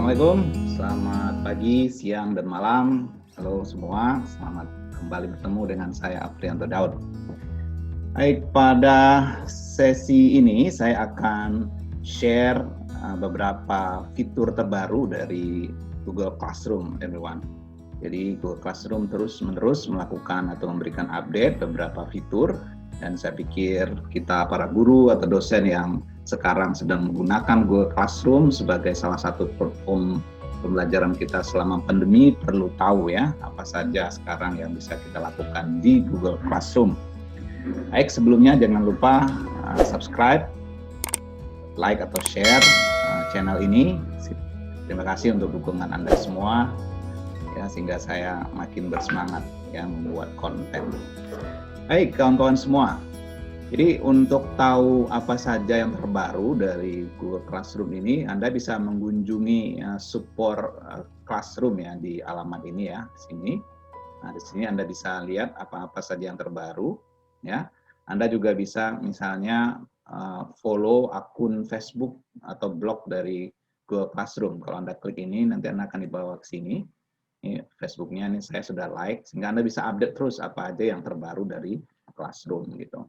Assalamualaikum, selamat pagi, siang, dan malam. Halo semua, selamat kembali bertemu dengan saya Aprianto Daud. Baik, pada sesi ini saya akan share beberapa fitur terbaru dari Google Classroom, everyone. Jadi Google Classroom terus-menerus melakukan atau memberikan update beberapa fitur, dan saya pikir kita para guru atau dosen yang sekarang sedang menggunakan Google Classroom sebagai salah satu platform pembelajaran kita selama pandemi perlu tahu ya apa saja sekarang yang bisa kita lakukan di Google Classroom. Baik, sebelumnya jangan lupa subscribe, like atau share channel ini. Terima kasih untuk dukungan Anda semua ya, sehingga saya makin bersemangat ya membuat konten. Baik kawan-kawan semua, jadi untuk tahu apa saja yang terbaru dari Google Classroom ini, Anda bisa mengunjungi support Classroom ya di alamat ini ya, di sini. Nah, di sini Anda bisa lihat apa-apa saja yang terbaru ya. Anda juga bisa misalnya follow akun Facebook atau blog dari Google Classroom. Kalau Anda klik ini, nanti Anda akan dibawa ke sini. Ini Facebooknya ini saya sudah like, sehingga Anda bisa update terus apa aja yang terbaru dari Classroom gitu.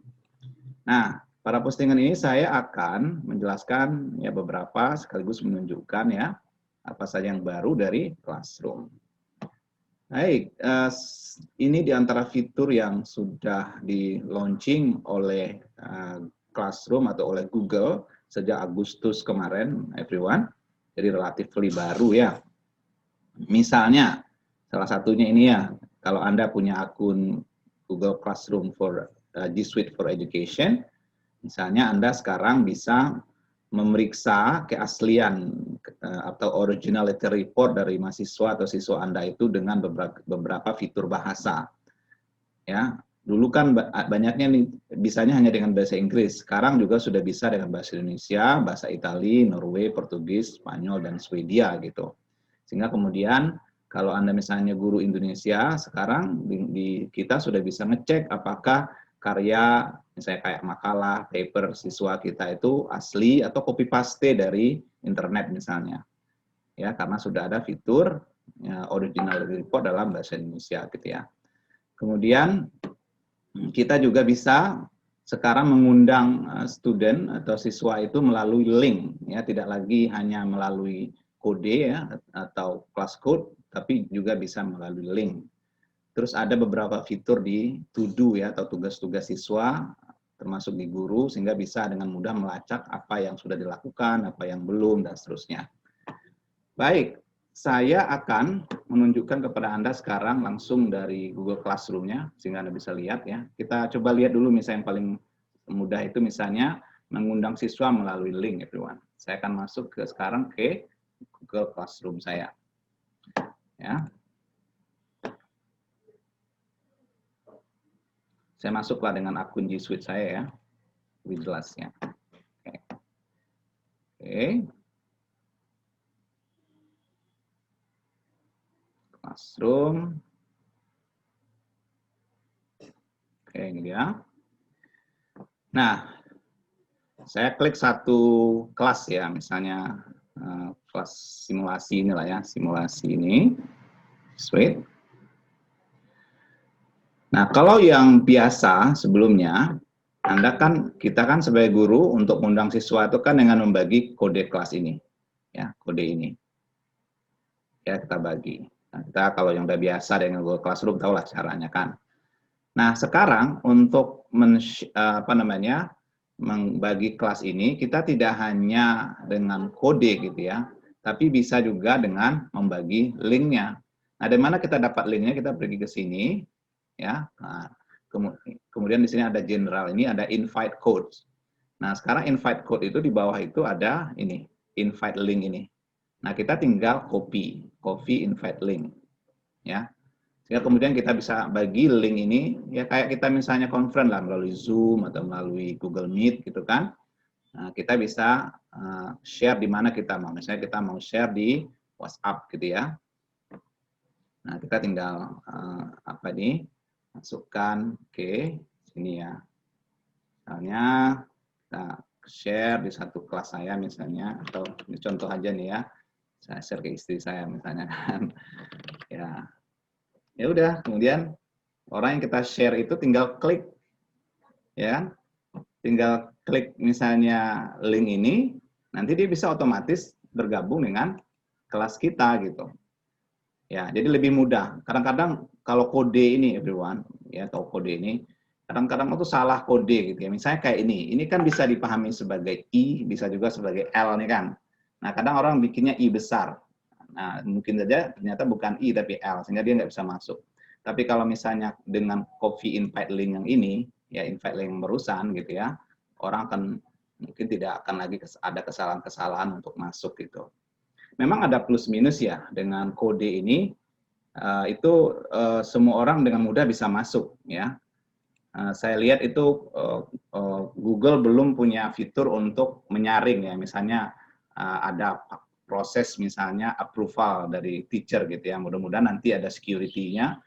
Nah, pada postingan ini saya akan menjelaskan ya beberapa sekaligus menunjukkan ya apa saja yang baru dari Classroom. Baik, ini di antara fitur yang sudah di-launching oleh Classroom atau oleh Google sejak Agustus kemarin, everyone. Jadi relatively baru ya. Misalnya, salah satunya ini ya, kalau Anda punya akun Google Classroom for G Suite for Education, misalnya Anda sekarang bisa memeriksa keaslian atau originality report dari mahasiswa atau siswa Anda itu dengan beberapa fitur bahasa. Ya, dulu kan banyaknya nih bisanya hanya dengan bahasa Inggris. Sekarang juga sudah bisa dengan bahasa Indonesia, bahasa Italia, Norway, Portugis, Spanyol, dan Swedia gitu. Sehingga kemudian kalau Anda misalnya guru Indonesia, sekarang di kita sudah bisa ngecek apakah karya misalnya kayak makalah, paper siswa kita itu asli atau copy paste dari internet misalnya. Ya, karena sudah ada fitur original report dalam bahasa Indonesia gitu ya. Kemudian kita juga bisa sekarang mengundang student atau siswa itu melalui link ya, tidak lagi hanya melalui kode ya atau class code, tapi juga bisa melalui link. Terus ada beberapa fitur di to do ya atau tugas-tugas siswa termasuk di guru sehingga bisa dengan mudah melacak apa yang sudah dilakukan, apa yang belum dan seterusnya. Baik, saya akan menunjukkan kepada Anda sekarang langsung dari Google Classroom-nya sehingga Anda bisa lihat ya. Kita coba lihat dulu misalnya yang paling mudah itu misalnya mengundang siswa melalui link everyone. Saya akan masuk sekarang ke Google Classroom saya. Ya. Saya masuklah dengan akun G Suite saya ya. Lebih jelasnya. Oke. Classroom. Oke, ini dia. Nah, saya klik satu kelas ya, misalnya kelas simulasi inilah ya, simulasi ini. Suite. Nah, kalau yang biasa sebelumnya, kita kan sebagai guru untuk mengundang siswa itu kan dengan membagi kode kelas ini. Ya, kode ini. Ya, kita bagi. Nah, kita kalau yang udah biasa dengan Google Classroom tahulah caranya kan. Nah, sekarang untuk membagi kelas ini, kita tidak hanya dengan kode gitu ya, tapi bisa juga dengan membagi linknya. Nah, dari mana kita dapat linknya? Kita pergi ke sini, ya. Nah, kemudian di sini ada general, ini ada invite code. Nah, sekarang invite code itu di bawah itu ada ini, invite link ini. Nah, kita tinggal copy invite link, ya. Sehingga kemudian kita bisa bagi link ini, ya kayak kita misalnya conference lah melalui Zoom atau melalui Google Meet gitu kan. Nah, kita bisa share di mana kita mau. Misalnya kita mau share di WhatsApp gitu ya. Nah, kita tinggal masukkan ke sini ya. Misalnya kita share di satu kelas saya misalnya, atau ini contoh aja nih ya. Saya share ke istri saya misalnya kan. Ya udah, kemudian orang yang kita share itu tinggal klik, ya, tinggal klik misalnya link ini, nanti dia bisa otomatis bergabung dengan kelas kita gitu. Ya, jadi lebih mudah. Kadang-kadang kalau kode ini everyone, ya, atau kode ini, kadang-kadang itu salah kode gitu ya. Misalnya kayak ini kan bisa dipahami sebagai I, bisa juga sebagai L nih kan. Nah, kadang orang bikinnya I besar. Nah, mungkin saja ternyata bukan I tapi L, sehingga dia nggak bisa masuk. Tapi kalau misalnya dengan copy invite link yang ini, ya invite link yang barusan gitu ya, orang akan mungkin tidak akan lagi ada kesalahan-kesalahan untuk masuk gitu. Memang ada plus minus ya dengan kode ini, itu semua orang dengan mudah bisa masuk ya. Saya lihat itu Google belum punya fitur untuk menyaring ya, misalnya ada proses misalnya approval dari teacher gitu ya, mudah-mudahan nanti ada security-nya.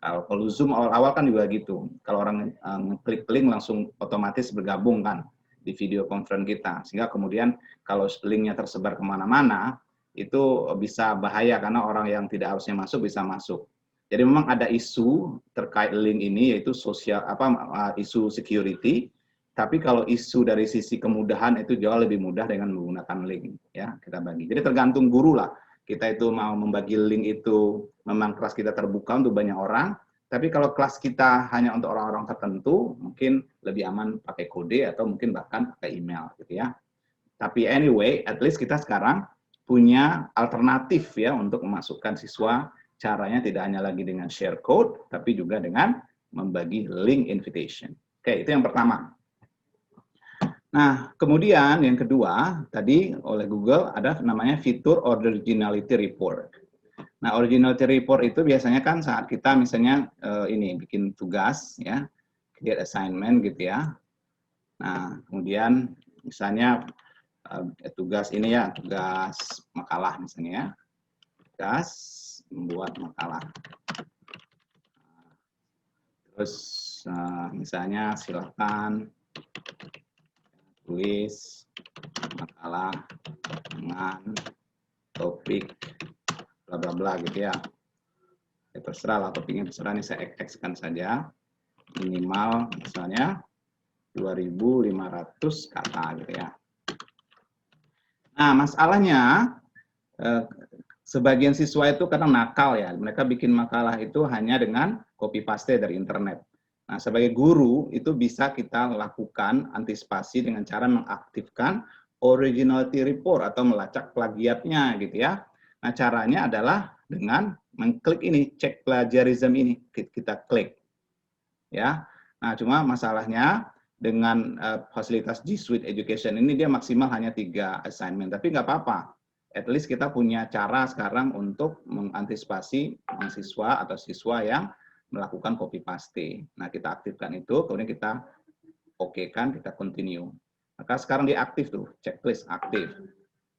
Kalau Zoom awal-awal kan juga gitu, kalau orang ngeklik link langsung otomatis bergabung kan di video conference kita, sehingga kemudian kalau linknya tersebar kemana-mana, itu bisa bahaya karena orang yang tidak harusnya masuk bisa masuk. Jadi memang ada isu terkait link ini, yaitu isu security. Tapi kalau isu dari sisi kemudahan itu jauh lebih mudah dengan menggunakan link ya, kita bagi. Jadi tergantung guru lah. Kita itu mau membagi link itu, memang kelas kita terbuka untuk banyak orang. Tapi kalau kelas kita hanya untuk orang-orang tertentu, mungkin lebih aman pakai kode atau mungkin bahkan pakai email gitu ya. Tapi anyway, at least kita sekarang punya alternatif ya untuk memasukkan siswa. Caranya tidak hanya lagi dengan share code, tapi juga dengan membagi link invitation. Oke, itu yang pertama. Nah, kemudian yang kedua, tadi oleh Google ada namanya fitur originality report. Nah, originality report itu biasanya kan saat kita misalnya ini bikin tugas ya, create assignment gitu ya. Nah, kemudian misalnya tugas ini ya, tugas makalah misalnya ya. Tugas membuat makalah. Terus misalnya silakan tulis makalah dengan topik bla bla bla gitu ya. Ya terserah lah topiknya, terserah, ini saya X-kan saja. Minimal misalnya 2.500 kata gitu ya. Nah, masalahnya sebagian siswa itu kadang nakal ya, mereka bikin makalah itu hanya dengan copy paste dari internet. Nah, sebagai guru itu bisa kita lakukan antisipasi dengan cara mengaktifkan originality report atau melacak plagiatnya gitu ya. Nah, caranya adalah dengan mengklik ini, cek plagiarism ini, kita klik. Ya. Nah, cuma masalahnya dengan fasilitas G Suite Education ini dia maksimal hanya 3 assignment, tapi nggak apa-apa. At least kita punya cara sekarang untuk mengantisipasi mahasiswa atau siswa yang melakukan copy paste. Nah, kita aktifkan itu, kemudian kita oke-kan, kita continue. Maka sekarang dia aktif tuh, checklist aktif.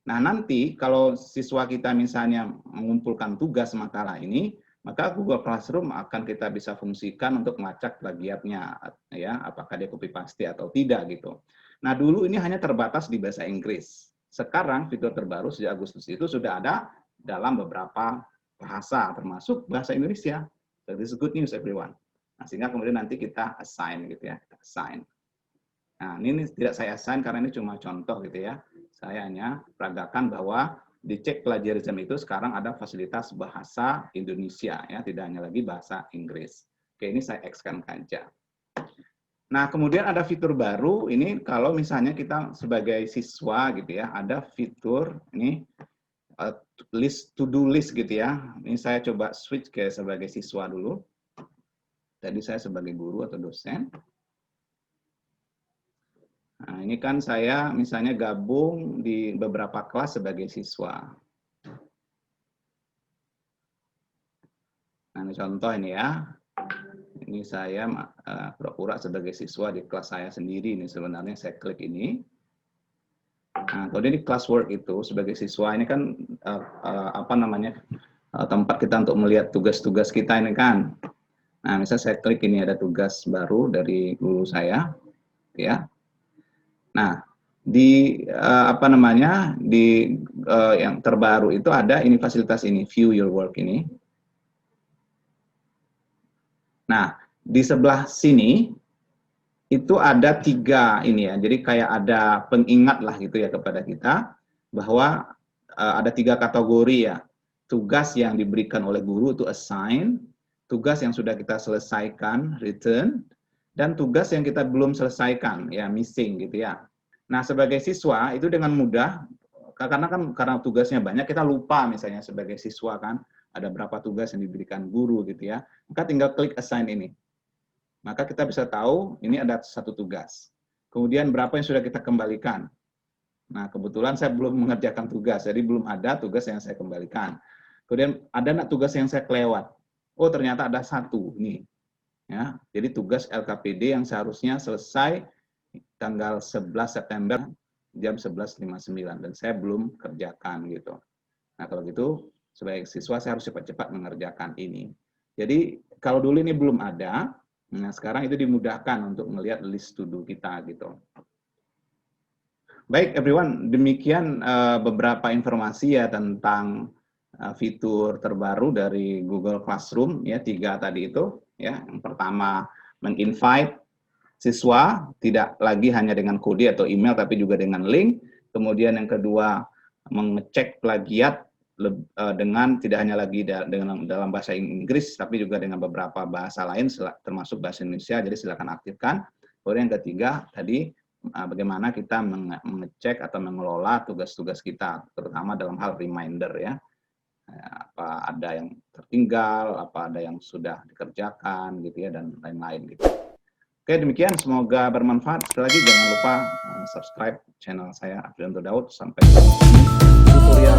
Nah, nanti kalau siswa kita misalnya mengumpulkan tugas makalah ini, maka Google Classroom akan kita bisa fungsikan untuk melacak plagiatnya, ya, apakah dia copy paste atau tidak gitu. Nah, dulu ini hanya terbatas di bahasa Inggris. Sekarang fitur terbaru sejak Agustus itu sudah ada dalam beberapa bahasa, termasuk bahasa Indonesia. So this is good news everyone. Nah, sehingga kemudian nanti kita assign gitu ya, kita assign. Nah, ini tidak saya assign karena ini cuma contoh gitu ya. Saya hanya peragakan bahwa di cek plagiarism itu sekarang ada fasilitas bahasa Indonesia ya, tidak hanya lagi bahasa Inggris. Oke, ini saya X-kan saja. Nah, kemudian ada fitur baru ini kalau misalnya kita sebagai siswa gitu ya, ada fitur ini list to do list gitu ya. Ini saya coba switch ke sebagai siswa dulu. Tadi saya sebagai guru atau dosen. Nah, ini kan saya misalnya gabung di beberapa kelas sebagai siswa. Nah, ini contoh ini ya. Ini saya pura-pura sebagai siswa di kelas saya sendiri. Ini sebenarnya saya klik ini. Nah, kemudian di classwork itu sebagai siswa ini kan tempat kita untuk melihat tugas-tugas kita ini kan. Nah, misalnya saya klik ini ada tugas baru dari guru saya, ya. Nah, di apa namanya, di yang terbaru itu ada ini fasilitas ini, view your work ini. Nah, di sebelah sini itu ada 3 ini ya, jadi kayak ada pengingat lah gitu ya kepada kita bahwa ada 3 kategori ya. Tugas yang diberikan oleh guru itu assign, tugas yang sudah kita selesaikan return, dan tugas yang kita belum selesaikan ya missing gitu ya. Nah, sebagai siswa itu dengan mudah karena tugasnya banyak kita lupa misalnya sebagai siswa kan ada berapa tugas yang diberikan guru gitu ya. Maka tinggal klik assign ini. Maka kita bisa tahu ini ada 1 tugas. Kemudian berapa yang sudah kita kembalikan. Nah, kebetulan saya belum mengerjakan tugas, jadi belum ada tugas yang saya kembalikan. Kemudian ada nggak tugas yang saya kelewat? Oh, ternyata ada 1 nih. Ya, jadi tugas LKPD yang seharusnya selesai tanggal 11 September jam 11.59 dan saya belum kerjakan gitu. Nah, kalau gitu sebagai siswa saya harus cepat-cepat mengerjakan ini. Jadi kalau dulu ini belum ada, nah sekarang itu dimudahkan untuk melihat list to do kita gitu. Baik everyone, demikian beberapa informasi ya tentang fitur terbaru dari Google Classroom ya, 3 tadi itu ya. Yang pertama menginvite siswa tidak lagi hanya dengan kode atau email tapi juga dengan link. Kemudian yang kedua mengecek plagiat dengan tidak hanya lagi dalam bahasa Inggris tapi juga dengan beberapa bahasa lain termasuk bahasa Indonesia, jadi silakan aktifkan. Kemudian yang ketiga tadi bagaimana kita mengecek atau mengelola tugas-tugas kita terutama dalam hal reminder ya. Apa ada yang tertinggal, apa ada yang sudah dikerjakan gitu ya dan lain-lain gitu. Oke, demikian semoga bermanfaat. Sekali lagi jangan lupa subscribe channel saya Afrianto Daud. Sampai jumpa di tutorial